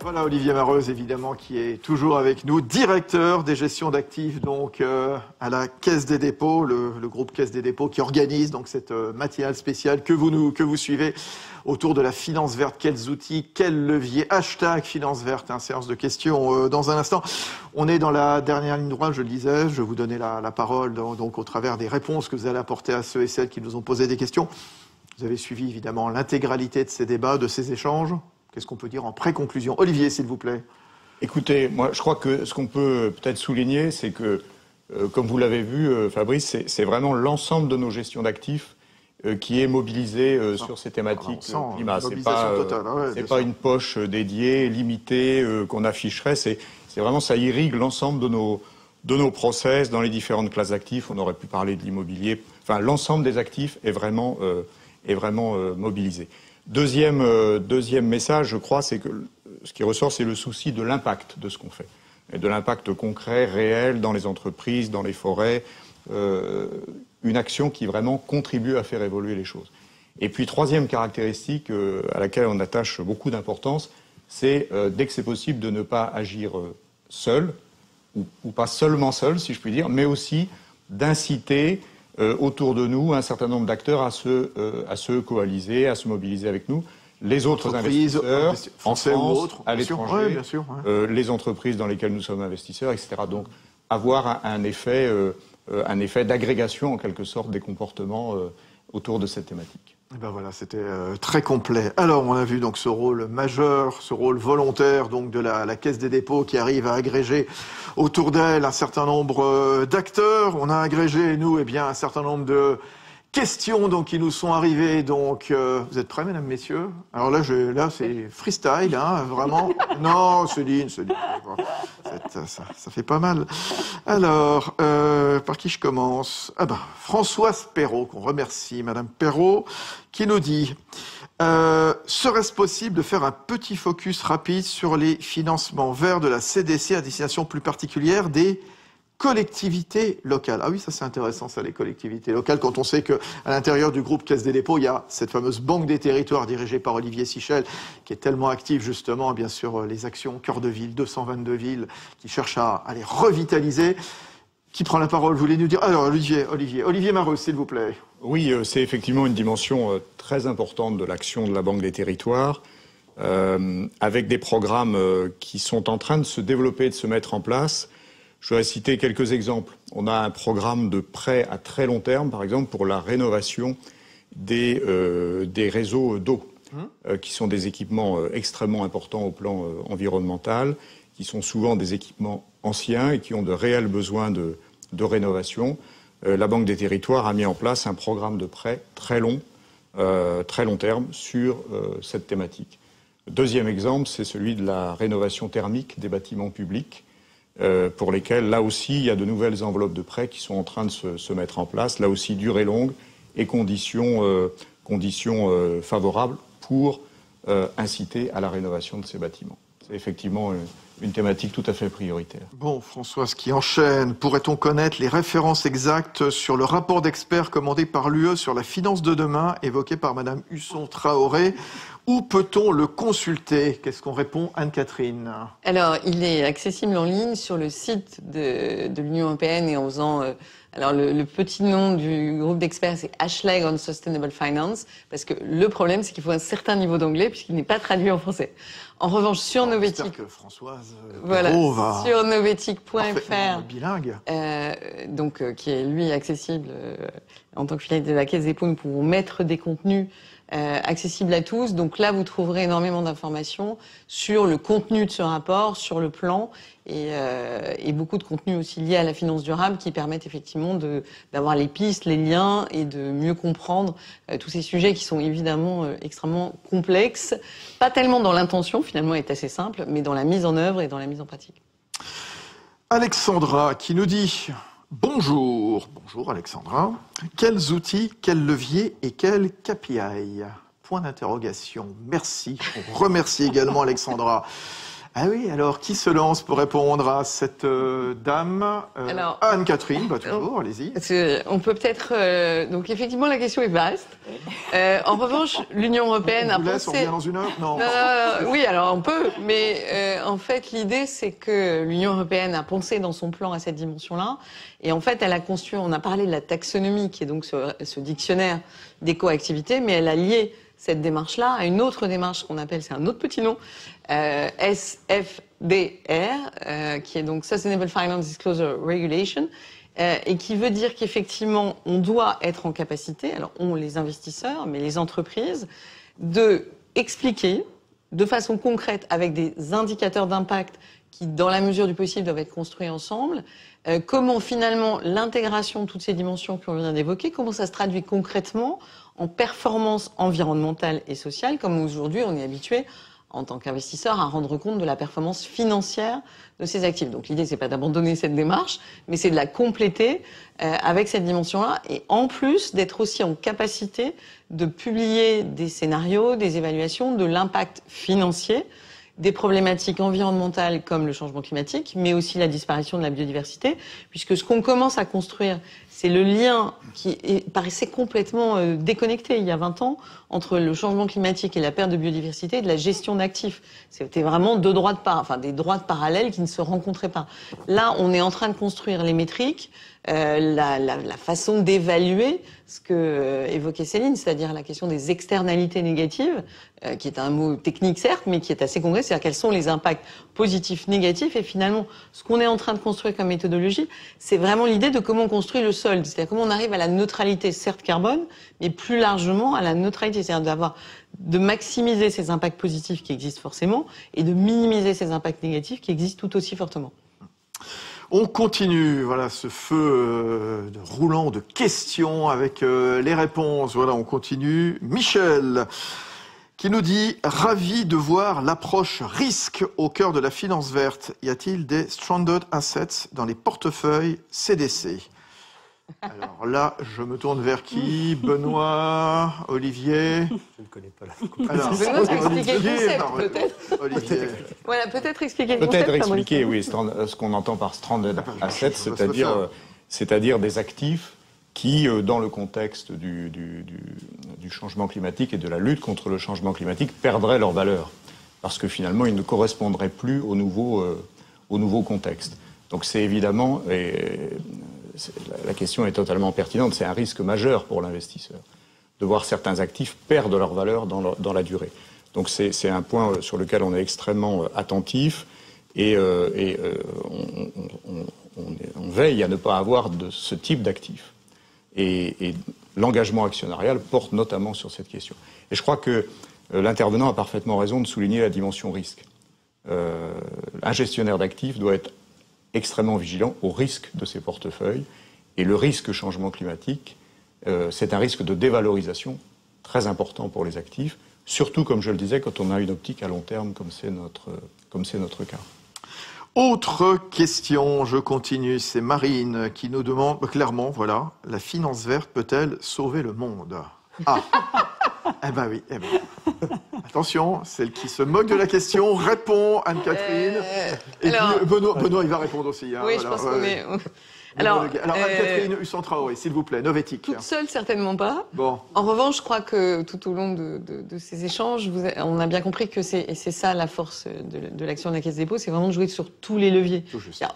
Voilà, Olivier Mareuse, évidemment, qui est toujours avec nous, directeur des gestions d'actifs, donc à la Caisse des dépôts, le groupe Caisse des dépôts qui organise donc cette matinale spéciale que vous suivez autour de la finance verte. Quels outils, quels leviers, hashtag finance verte, séance de questions dans un instant. On est dans la dernière ligne droite, je le disais, je vais vous donner la parole donc au travers des réponses que vous allez apporter à ceux et celles qui nous ont posé des questions. Vous avez suivi évidemment l'intégralité de ces débats, de ces échanges. Qu'est-ce qu'on peut dire en pré-conclusion? Olivier, s'il vous plaît. Écoutez, moi, je crois que ce qu'on peut peut-être souligner, c'est que, comme vous l'avez vu, Fabrice, c'est vraiment l'ensemble de nos gestions d'actifs qui est mobilisé sur ces thématiques climat. C'est pas une poche dédiée, limitée, qu'on afficherait. C'est vraiment, ça irrigue l'ensemble de nos process dans les différentes classes d'actifs. On aurait pu parler de l'immobilier. Enfin, l'ensemble des actifs est vraiment mobilisé. Deuxième message, je crois, c'est que ce qui ressort, c'est le souci de l'impact de ce qu'on fait. Et de l'impact concret, réel, dans les entreprises, dans les forêts. Une action qui vraiment contribue à faire évoluer les choses. Et puis, troisième caractéristique à laquelle on attache beaucoup d'importance, c'est dès que c'est possible de ne pas agir seul, ou pas seulement seul, si je puis dire, mais aussi d'inciter autour de nous un certain nombre d'acteurs à se coaliser, à se mobiliser avec nous. Les autres investisseurs, en France, à l'étranger, les entreprises dans lesquelles nous sommes investisseurs, etc. Donc, avoir un effet d'agrégation, en quelque sorte, des comportements autour de cette thématique. Et ben voilà, c'était très complet. Alors, on a vu donc ce rôle majeur, ce rôle volontaire donc de la Caisse des dépôts qui arrive à agréger autour d'elle un certain nombre d'acteurs. On a agrégé, nous, un certain nombre de questions donc qui nous sont arrivées. Donc, vous êtes prêts, mesdames, messieurs? Alors là, c'est freestyle, vraiment. Non, Céline, ça fait pas mal. Alors, par qui je commence? Françoise Perrault, qu'on remercie, Madame Perrault, qui nous dit serait-ce possible de faire un petit focus rapide sur les financements verts de la CDC à destination plus particulière des collectivités locales? Ah oui, ça c'est intéressant, ça, les collectivités locales, quand on sait qu'à l'intérieur du groupe Caisse des dépôts, il y a cette fameuse banque des territoires dirigée par Olivier Sichel, qui est tellement active justement, bien sûr, les actions cœur de ville, 222 villes, qui cherchent à les revitaliser. Qui prend la parole? Vous voulez nous dire? Alors, Olivier Mareuse, s'il vous plaît. Oui, c'est effectivement une dimension très importante de l'action de la Banque des territoires, avec des programmes qui sont en train de se développer, de se mettre en place. Je voudrais citer quelques exemples. On a un programme de prêt à très long terme, par exemple, pour la rénovation des réseaux d'eau, qui sont des équipements extrêmement importants au plan environnemental, qui sont souvent des équipements anciens et qui ont de réels besoins de rénovation. La Banque des territoires a mis en place un programme de prêt très long terme sur cette thématique. Deuxième exemple, c'est celui de la rénovation thermique des bâtiments publics, pour lesquels, là aussi, il y a de nouvelles enveloppes de prêts qui sont en train de se mettre en place. Là aussi, durée longue et conditions favorables pour inciter à la rénovation de ces bâtiments. C'est effectivement une thématique tout à fait prioritaire. Bon, Françoise qui enchaîne. Pourrait-on connaître les références exactes sur le rapport d'experts commandé par l'UE sur la finance de demain, évoqué par Madame Husson-Traoré? Où peut-on le consulter? Qu'est-ce qu'on répond, Anne-Catherine? Alors, il est accessible en ligne sur le site de l'Union européenne et en faisant... alors, le petit nom du groupe d'experts, c'est Ashleg on Sustainable Finance, parce que le problème, c'est qu'il faut un certain niveau d'anglais, puisqu'il n'est pas traduit en français. En revanche, sur Novetic... J'espère que Françoise sur novetic.fr, bilingue. Qui est, lui, accessible en tant que filiale de la Caisse des dépôts, nous pouvons mettre des contenus accessible à tous. Donc là, vous trouverez énormément d'informations sur le contenu de ce rapport, sur le plan et beaucoup de contenus aussi liés à la finance durable qui permettent effectivement d'avoir les pistes, les liens et de mieux comprendre tous ces sujets qui sont évidemment extrêmement complexes. Pas tellement dans l'intention, finalement, elle est assez simple, mais dans la mise en œuvre et dans la mise en pratique. Alexandra qui nous dit... Bonjour Alexandra. Quels outils, quels leviers et quels KPI? Point d'interrogation. Merci. On remercie également Alexandra. Ah oui, alors qui se lance pour répondre à cette dame Anne-Catherine, pas toujours, allez-y. On peut peut-être... donc effectivement, la question est vaste. En revanche, l'Union européenne a pensé... On revient dans une heure? Non. Oui, alors on peut, mais en fait, l'idée, c'est que l'Union européenne a pensé dans son plan à cette dimension-là. Et en fait, elle a construit... On a parlé de la taxonomie, qui est donc ce dictionnaire d'éco-activité, mais elle a lié cette démarche-là à une autre démarche qu'on appelle, c'est un autre petit nom, SFDR, qui est donc Sustainable Finance Disclosure Regulation, et qui veut dire qu'effectivement, on doit être en capacité, alors on, les investisseurs, mais les entreprises, de expliquer de façon concrète, avec des indicateurs d'impact qui, dans la mesure du possible, doivent être construits ensemble, comment finalement l'intégration de toutes ces dimensions qu'on vient d'évoquer, comment ça se traduit concrètement en performance environnementale et sociale, comme aujourd'hui on est habitué en tant qu'investisseur à rendre compte de la performance financière de ses actifs. Donc l'idée, c'est pas d'abandonner cette démarche, mais c'est de la compléter avec cette dimension-là, et en plus d'être aussi en capacité de publier des scénarios, des évaluations de l'impact financier des problématiques environnementales comme le changement climatique, mais aussi la disparition de la biodiversité, puisque ce qu'on commence à construire, c'est le lien qui paraissait complètement déconnecté il y a 20 ans entre le changement climatique et la perte de biodiversité et de la gestion d'actifs. C'était vraiment des droits de parallèles qui ne se rencontraient pas. Là, on est en train de construire les métriques, la façon d'évaluer ce que évoquait Céline, c'est-à-dire la question des externalités négatives, qui est un mot technique certes, mais qui est assez concret, c'est-à-dire quels sont les impacts positifs, négatifs, et finalement, ce qu'on est en train de construire comme méthodologie, c'est vraiment l'idée de comment on construit le solde, c'est-à-dire comment on arrive à la neutralité, certes carbone, mais plus largement à la neutralité, c'est-à-dire de maximiser ces impacts positifs qui existent forcément, et de minimiser ces impacts négatifs qui existent tout aussi fortement. On continue, voilà, ce feu roulant de questions avec les réponses. Voilà, on continue. Michel, qui nous dit « Ravi de voir l'approche risque au cœur de la finance verte. Y a-t-il des stranded assets dans les portefeuilles CDC ?» Alors là, je me tourne vers qui? Benoît, Olivier? Je ne connais pas la Alors, Benoît, expliquer le concept, peut-être. Olivier. Voilà, peut-être expliquer le concept. Peut-être expliquer, oui, ce qu'on entend par stranded assets, c'est-à-dire des actifs qui, dans le contexte du changement climatique et de la lutte contre le changement climatique, perdraient leur valeur. Parce que finalement, ils ne correspondraient plus au nouveau contexte. Donc c'est évidemment... La question est totalement pertinente. C'est un risque majeur pour l'investisseur de voir certains actifs perdre leur valeur dans la durée. Donc c'est un point sur lequel on est extrêmement attentif et on veille à ne pas avoir de ce type d'actifs. Et l'engagement actionnarial porte notamment sur cette question. Et je crois que l'intervenant a parfaitement raison de souligner la dimension risque. Un gestionnaire d'actifs doit être extrêmement vigilant au risque de ses portefeuilles. Et le risque changement climatique, c'est un risque de dévalorisation très important pour les actifs, surtout, comme je le disais, quand on a une optique à long terme, comme c'est notre cas. Autre question, je continue, c'est Marine qui nous demande clairement, voilà, la finance verte peut-elle sauver le monde? Ah, eh ben oui, eh ben. Attention, celle qui se moque de la question répond, Anne-Catherine. Et alors, puis Benoît, il va répondre aussi. Hein, oui, voilà, je pense qu'on est... Alors Anne-Catherine Husson-Traoré, s'il vous plaît, Novetic. Toute seule, certainement pas. Bon. En revanche, je crois que tout au long de ces échanges, on a bien compris que c'est ça la force de l'action de la Caisse des dépôts, c'est vraiment de jouer sur tous les leviers.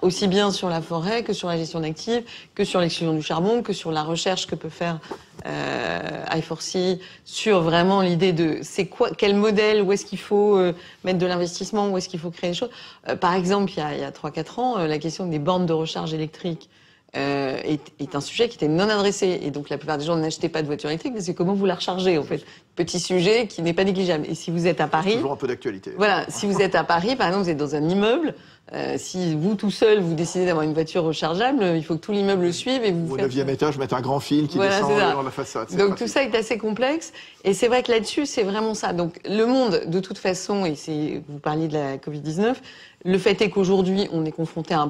Aussi bien sur la forêt que sur la gestion d'actifs, que sur l'exclusion du charbon, que sur la recherche que peut faire I4C, sur vraiment l'idée de quel modèle, où est-ce qu'il faut mettre de l'investissement, où est-ce qu'il faut créer des choses. Par exemple, il y a 3-4 ans, la question des bornes de recharge électrique est un sujet qui était non adressé. Et donc la plupart des gens n'achetaient pas de voiture électrique, mais c'est comment vous la rechargez, en fait. Petit sujet qui n'est pas négligeable. Et si vous êtes à Paris... Toujours un peu d'actualité. Voilà, si vous êtes à Paris, par exemple, vous êtes dans un immeuble, si vous tout seul, vous décidez d'avoir une voiture rechargeable, il faut que tout l'immeuble suive et vous au 9e étage, mettre un grand fil qui descend dans la façade. Donc tout ça est assez complexe. Et c'est vrai que là-dessus, c'est vraiment ça. Donc le monde, de toute façon, et vous parliez de la Covid-19, le fait est qu'aujourd'hui, on est confronté à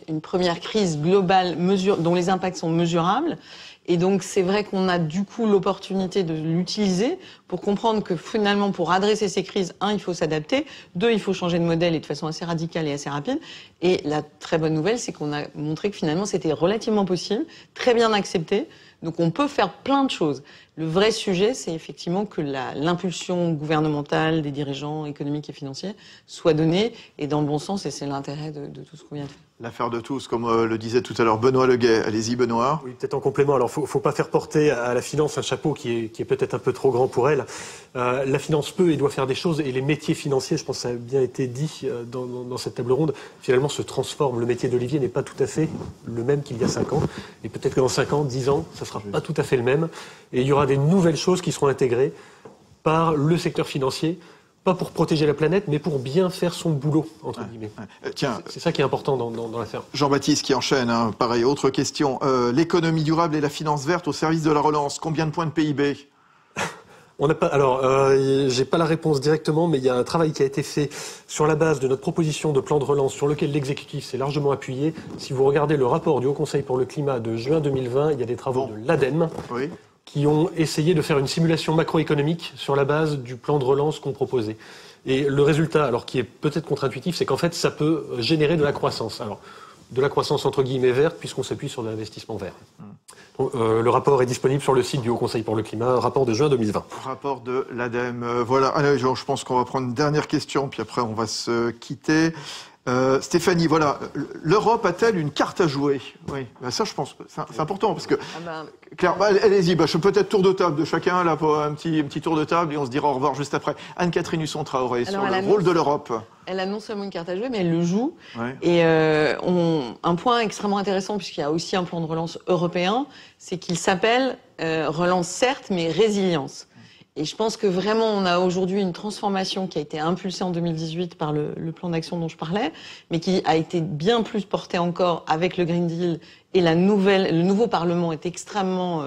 une première crise globale dont les impacts sont mesurables. Et donc, c'est vrai qu'on a du coup l'opportunité de l'utiliser pour comprendre que finalement, pour adresser ces crises, il faut s'adapter, il faut changer de modèle et de façon assez radicale et assez rapide. Et la très bonne nouvelle, c'est qu'on a montré que finalement, c'était relativement possible, très bien accepté. Donc, on peut faire plein de choses. Le vrai sujet, c'est effectivement que l'impulsion gouvernementale des dirigeants économiques et financiers soit donnée et dans le bon sens, et c'est l'intérêt de tout ce qu'on vient de faire. L'affaire de tous, comme le disait tout à l'heure Benoît Leguet. Allez-y, Benoît. Oui, peut-être en complément. Alors, faut pas faire porter à la finance un chapeau qui est peut-être un peu trop grand pour elle. La finance peut et doit faire des choses, et les métiers financiers, je pense que ça a bien été dit dans cette table ronde, finalement se transforment. Le métier d'Olivier n'est pas tout à fait le même qu'il y a 5 ans. Et peut-être que dans 5 ans, 10 ans, ça sera pas tout à fait le même. Et il y aura des nouvelles choses qui seront intégrées par le secteur financier. Pas pour protéger la planète, mais pour bien faire son boulot, entre guillemets. Tiens, c'est ça qui est important dans l'affaire. Jean-Baptiste qui enchaîne, pareil, autre question. L'économie durable et la finance verte au service de la relance, combien de points de PIB ? On n'a pas. Alors, j'ai pas la réponse directement, mais il y a un travail qui a été fait sur la base de notre proposition de plan de relance, sur lequel l'exécutif s'est largement appuyé. Si vous regardez le rapport du Haut Conseil pour le climat de juin 2020, il y a des travaux de l'ADEME. Oui. Qui ont essayé de faire une simulation macroéconomique sur la base du plan de relance qu'on proposait. Et le résultat, alors qui est peut-être contre-intuitif, c'est qu'en fait, ça peut générer de la croissance. Alors, de la croissance entre guillemets verte, puisqu'on s'appuie sur de l'investissement vert. Donc, le rapport est disponible sur le site du Haut Conseil pour le climat, rapport de juin 2020. Rapport de l'ADEME. Voilà. Allez, je pense qu'on va prendre une dernière question, puis après on va se quitter. Stéphanie, voilà, l'Europe a-t-elle une carte à jouer ? Oui, ben ça je pense, c'est important parce que, Claire, allez-y, peut-être tour de table de chacun, là, pour un petit tour de table et on se dira au revoir juste après. Anne-Catherine Husson-Traoré, sur le rôle de l'Europe. Elle a non seulement une carte à jouer, mais elle le joue. Ouais. Et un point extrêmement intéressant, puisqu'il y a aussi un plan de relance européen, c'est qu'il s'appelle relance certes, mais résilience. Et je pense que vraiment, on a aujourd'hui une transformation qui a été impulsée en 2018 par le plan d'action dont je parlais, mais qui a été bien plus portée encore avec le Green Deal. Et le nouveau Parlement est extrêmement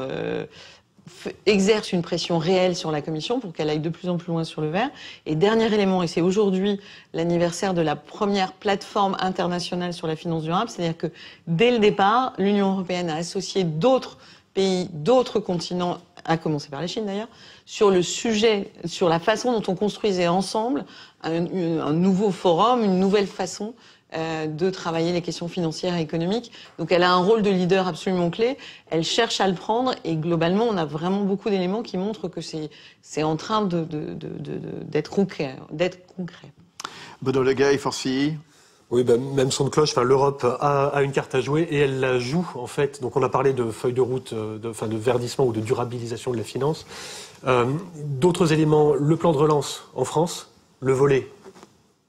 exerce une pression réelle sur la Commission pour qu'elle aille de plus en plus loin sur le vert. Et dernier élément, et c'est aujourd'hui l'anniversaire de la première plateforme internationale sur la finance durable, c'est-à-dire que dès le départ, l'Union européenne a associé d'autres pays, d'autres continents, à commencer par la Chine d'ailleurs, sur le sujet, sur la façon dont on construisait ensemble un nouveau forum, une nouvelle façon de travailler les questions financières et économiques. Donc elle a un rôle de leader absolument clé, elle cherche à le prendre et globalement on a vraiment beaucoup d'éléments qui montrent que c'est en train d'être concret. Benoît Leguet, Forcy. Oui, même son de cloche. L'Europe a une carte à jouer et elle la joue en fait. Donc on a parlé de feuille de route, de verdissement ou de durabilisation de la finance. D'autres éléments, le plan de relance en France, le volet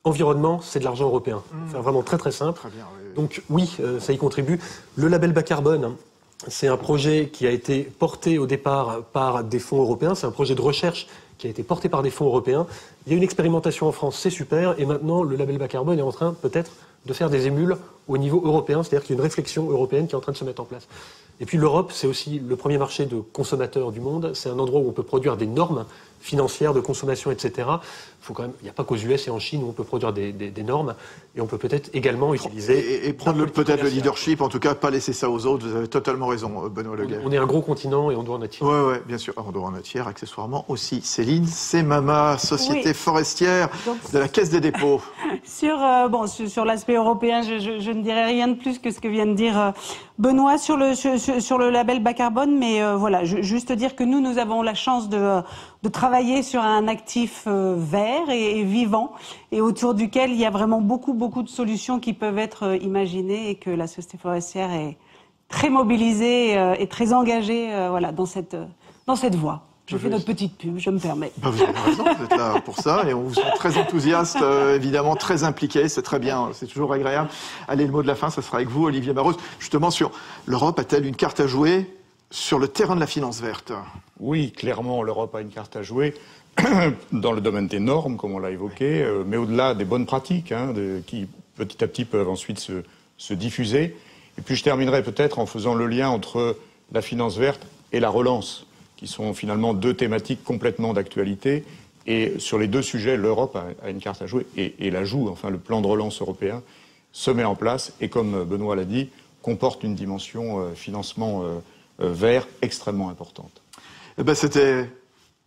environnement, c'est de l'argent européen. C'est vraiment très très simple. Très bien, oui. Donc oui, ça y contribue. Le label bas carbone, c'est un projet qui a été porté au départ par des fonds européens. C'est un projet de recherche qui a été porté par des fonds européens. Il y a une expérimentation en France, c'est super. Et maintenant, le label bas carbone est en train peut-être de faire des émules au niveau européen. C'est-à-dire qu'il y a une réflexion européenne qui est en train de se mettre en place. Et puis l'Europe, c'est aussi le premier marché de consommateurs du monde. C'est un endroit où on peut produire des normes financières de consommation, etc. Il n'y a pas qu'aux US et en Chine où on peut produire des normes. Et on peut peut-être également utiliser... Et prendre peut-être le leadership, en tout cas, pas laisser ça aux autres. Vous avez totalement raison, Benoît Leguet. On est un gros continent et on doit en être fier. Oui, bien sûr. On doit en être fier, accessoirement aussi. Céline Semama, Société forestière de la Caisse des dépôts. Sur l'aspect européen, je ne dirais rien de plus que ce que vient de dire Benoît sur le label bas carbone, mais juste dire que nous avons la chance de travailler sur un actif vert et vivant, et autour duquel il y a vraiment beaucoup de solutions qui peuvent être imaginées, et que la Société forestière est très mobilisée et très engagée dans cette voie. Je fais notre petite pub, je me permets. Vous avez raison, vous êtes là pour ça, et on vous sent très enthousiaste, évidemment, très impliqué, c'est très bien, c'est toujours agréable. Allez, le mot de la fin, ça sera avec vous, Olivier Marose. Justement, sur l'Europe a-t-elle une carte à jouer sur le terrain de la finance verte? Oui, clairement, l'Europe a une carte à jouer dans le domaine des normes, comme on l'a évoqué, mais au-delà des bonnes pratiques, qui petit à petit peuvent ensuite se diffuser. Et puis je terminerai peut-être en faisant le lien entre la finance verte et la relance, qui sont finalement deux thématiques complètement d'actualité. Et sur les deux sujets, l'Europe a une carte à jouer et la joue. Enfin, le plan de relance européen se met en place et, comme Benoît l'a dit, comporte une dimension financement vert extrêmement importante. Eh ben, c'était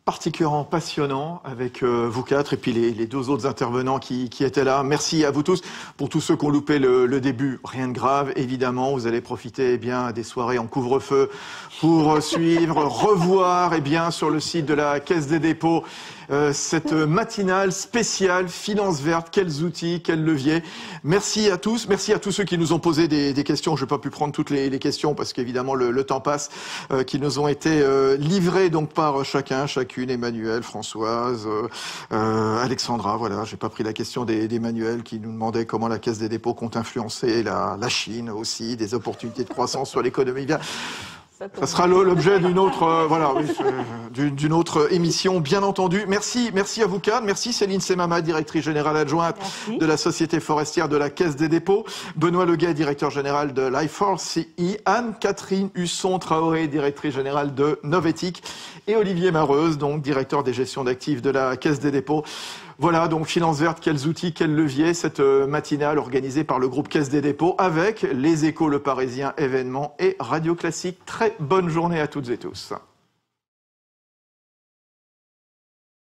particulièrement passionnant avec vous quatre et puis les deux autres intervenants qui étaient là. Merci à vous tous. Pour tous ceux qui ont loupé le début, rien de grave, évidemment. Vous allez profiter des soirées en couvre-feu pour suivre, revoir sur le site de la Caisse des dépôts cette matinale spéciale Finance verte. Quels outils, quels leviers. Merci à tous. Merci à tous ceux qui nous ont posé des questions. Je n'ai pas pu prendre toutes les questions parce qu'évidemment le temps passe, qui nous ont été livrés donc par chacune, Emmanuel, Françoise, Alexandra. Voilà, j'ai pas pris la question d'Emmanuel qui nous demandait comment la Caisse des dépôts compte influencer la Chine aussi, des opportunités de croissance sur l'économie. Ça sera l'objet d'une autre, d'une autre émission, bien entendu. Merci à vous quatre. Merci Céline Semama, directrice générale adjointe de la Société forestière de la Caisse des dépôts. Benoît Leguet, directeur général de Life4CE. Anne-Catherine Husson-Traoré, directrice générale de Novetic. Et Olivier Mareuse, donc directeur des gestions d'actifs de la Caisse des dépôts. Voilà, donc Finance verte, quels outils, quels leviers, cette matinale organisée par le groupe Caisse des dépôts avec les Échos, Le Parisien, événements et Radio Classique. Très bonne journée à toutes et tous.